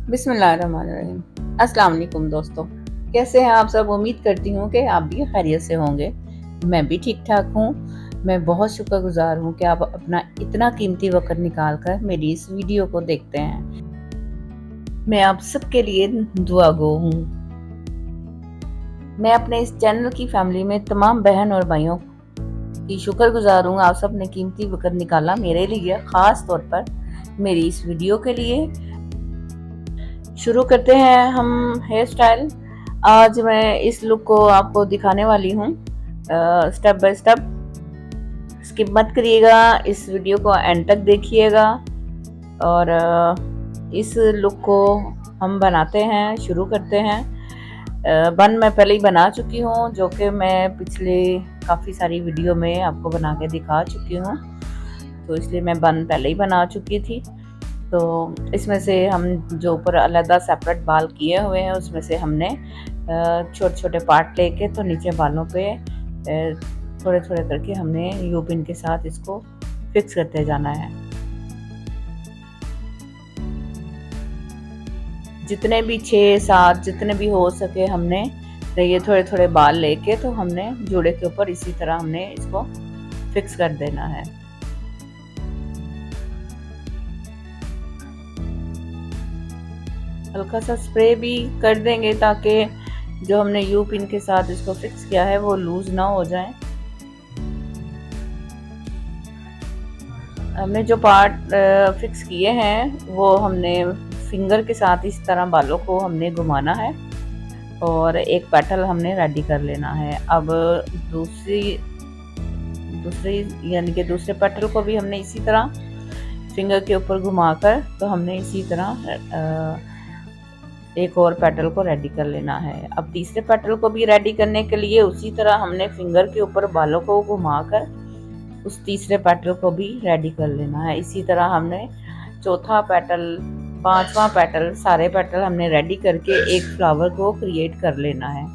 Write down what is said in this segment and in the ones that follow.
बिस्मिल्लाहिर्रहमानिर्रहीम। अस्सलाम वालेकुम दोस्तों, कैसे हैं आप सब? उम्मीद करती हूँ कि आप भी खैरियत से होंगे। मैं भी ठीक ठाक हूँ। मैं बहुत शुक्रगुजार हूँ कि आप अपना इतना कीमती वक्त निकाल कर मेरी इस वीडियो को देखते हैं। मैं आप सबके लिए दुआ गो हूँ। मैं अपने इस चैनल की फैमिली में तमाम बहन और भाइयों की शुक्रगुजार हूँ। आप सब ने कीमती वक्त निकाला मेरे लिए, ख़ास तौर पर मेरी इस वीडियो के लिए। शुरू करते हैं हम हेयर स्टाइल। आज मैं इस लुक को आपको दिखाने वाली हूँ स्टेप बाय स्टेप। स्किप मत करिएगा, इस वीडियो को एंड तक देखिएगा। और इस लुक को हम बनाते हैं, शुरू करते हैं। बन मैं पहले ही बना चुकी हूँ, जो कि मैं पिछले काफ़ी सारी वीडियो में आपको बना के दिखा चुकी हूँ, तो इसलिए मैं बन पहले ही बना चुकी थी। तो इसमें से हम जो ऊपर अलग सेपरेट बाल किए हुए हैं, उसमें से हमने छोटे छोटे पार्ट लेके तो नीचे बालों पे थोड़े थोड़े करके हमने यू पिन के साथ इसको फिक्स करते जाना है। जितने भी 6-7 जितने भी हो सके हमने ये थोड़े थोड़े बाल लेके तो हमने जूड़े के ऊपर इसी तरह हमने इसको फिक्स कर देना है। हल्का सा स्प्रे भी कर देंगे ताकि जो हमने यू पिन के साथ इसको फिक्स किया है वो लूज ना हो जाए। हमने जो पार्ट फिक्स किए हैं वो हमने फिंगर के साथ इस तरह बालों को हमने घुमाना है और एक पेटल हमने रेडी कर लेना है। अब दूसरी यानी कि दूसरे पेटल को भी हमने इसी तरह फिंगर के ऊपर घुमाकर तो हमने इसी तरह एक और पेटल को रेडी कर लेना है। अब तीसरे पेटल को भी रेडी करने के लिए उसी तरह हमने फिंगर के ऊपर बालों को घुमाकर उस तीसरे पेटल को भी रेडी कर लेना है। इसी तरह हमने चौथा पेटल, पांचवा पेटल, सारे पेटल हमने रेडी करके एक फ्लावर को क्रिएट कर लेना है।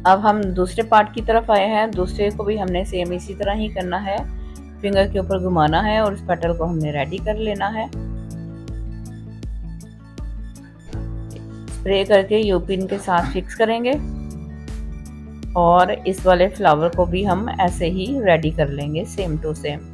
अब हम दूसरे पार्ट की तरफ आए हैं। दूसरे को भी हमने सेम इसी तरह ही करना है, फिंगर के ऊपर घुमाना है और उस पेटल को हमने रेडी कर लेना है। स्प्रे करके यू पिन के साथ फिक्स करेंगे और इस वाले फ्लावर को भी हम ऐसे ही रेडी कर लेंगे सेम टू सेम।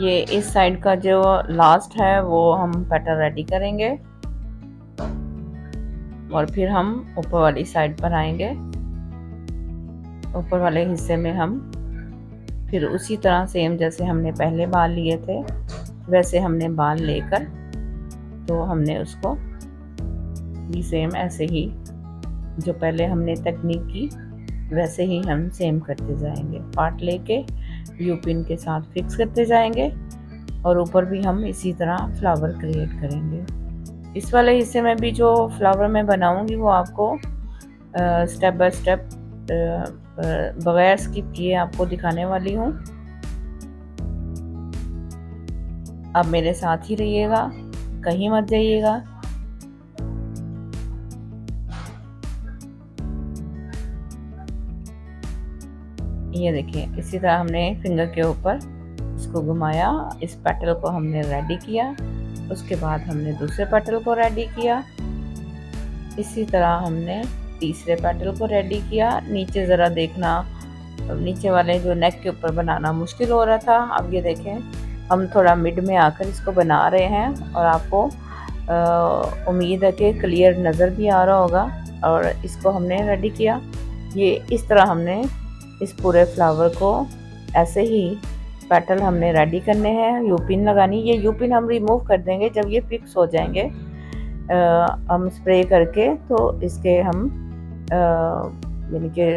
ये इस साइड का जो लास्ट है वो हम पेटल रेडी करेंगे और फिर हम ऊपर वाली साइड पर आएंगे। ऊपर वाले हिस्से में हम फिर उसी तरह सेम जैसे हमने पहले बाल लिए थे वैसे हमने बाल लेकर तो हमने उसको भी सेम ऐसे ही जो पहले हमने तकनीक की वैसे ही हम सेम करते जाएंगे। पार्ट लेके यू पिन के साथ फिक्स करते जाएंगे और ऊपर भी हम इसी तरह फ्लावर क्रिएट करेंगे। इस वाले हिस्से में भी जो फ्लावर मैं बनाऊंगी वो आपको स्टेप बाय स्टेप बगैर स्किप किए आपको दिखाने वाली हूँ। आप मेरे साथ ही रहिएगा, कहीं मत जाइएगा। ये देखिए, इसी तरह हमने फिंगर के ऊपर इसको घुमाया, इस पेटल को हमने रेडी किया, उसके बाद हमने दूसरे पेटल को रेडी किया, इसी तरह हमने तीसरे पेटल को रेडी किया। नीचे ज़रा देखना, नीचे वाले जो नेक के ऊपर बनाना मुश्किल हो रहा था। अब ये देखें, हम थोड़ा मिड में आकर इसको बना रहे हैं और आपको उम्मीद है कि क्लियर नज़र भी आ रहा होगा। और इसको हमने रेडी किया। ये इस तरह हमने इस पूरे फ्लावर को ऐसे ही पेटल हमने रेडी करने हैं। यू पिन लगानी, ये यू पिन हम रिमूव कर देंगे जब ये फिक्स हो जाएंगे हम स्प्रे करके, तो इसके हम यानी कि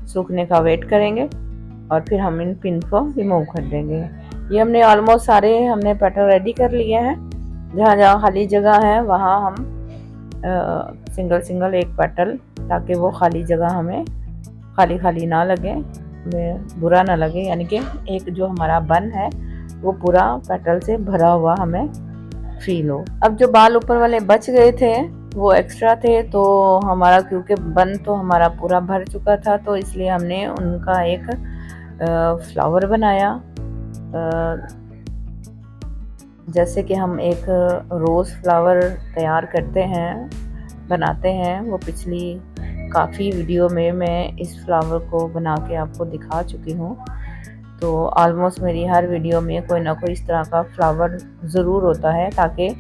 सूखने का वेट करेंगे और फिर हम इन पिन को रिमूव कर देंगे। ये हमने ऑलमोस्ट सारे हमने पेटल रेडी कर लिए हैं। जहाँ जहाँ खाली जगह है वहाँ हम सिंगल सिंगल एक पेटल, ताकि वो खाली जगह हमें खाली खाली ना लगे, बुरा ना लगे, यानी कि एक जो हमारा बन है वो पूरा पेटल से भरा हुआ हमें फील हो। अब जो बाल ऊपर वाले बच गए थे वो एक्स्ट्रा थे, तो हमारा क्योंकि बन तो हमारा पूरा भर चुका था, तो इसलिए हमने उनका एक फ्लावर बनाया। जैसे कि हम एक रोज़ फ्लावर तैयार करते हैं, बनाते हैं, वो पिछली काफ़ी वीडियो में मैं इस फ्लावर को बना के आपको दिखा चुकी हूँ। तो ऑलमोस्ट मेरी हर वीडियो में कोई ना कोई इस तरह का फ्लावर ज़रूर होता है, ताकि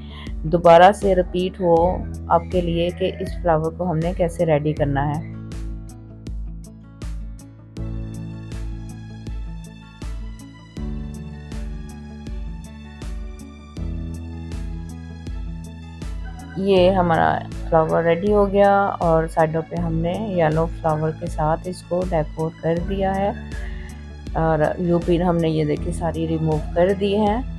दोबारा से रिपीट हो आपके लिए कि इस फ्लावर को हमने कैसे रेडी करना है। ये हमारा फ्लावर रेडी हो गया और साइडों पे हमने येलो फ्लावर के साथ इसको डेकोर कर दिया है। और यू पिन हमने ये देखिए सारी रिमूव कर दी हैं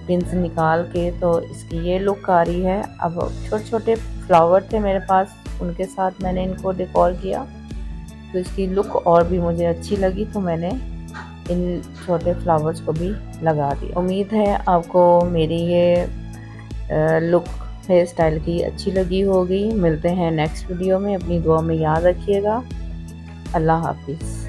पिंस निकाल के, तो इसकी ये लुक आ रही है। अब छोटे छोटे फ्लावर थे मेरे पास, उनके साथ मैंने इनको डेकोर किया, तो इसकी लुक और भी मुझे अच्छी लगी, तो मैंने इन छोटे फ्लावर्स को भी लगा दिया। उम्मीद है आपको मेरी ये लुक हेयर स्टाइल की अच्छी लगी होगी। मिलते हैं नेक्स्ट वीडियो में, अपनी दुआ में याद रखिएगा। अल्लाह हाफिज़।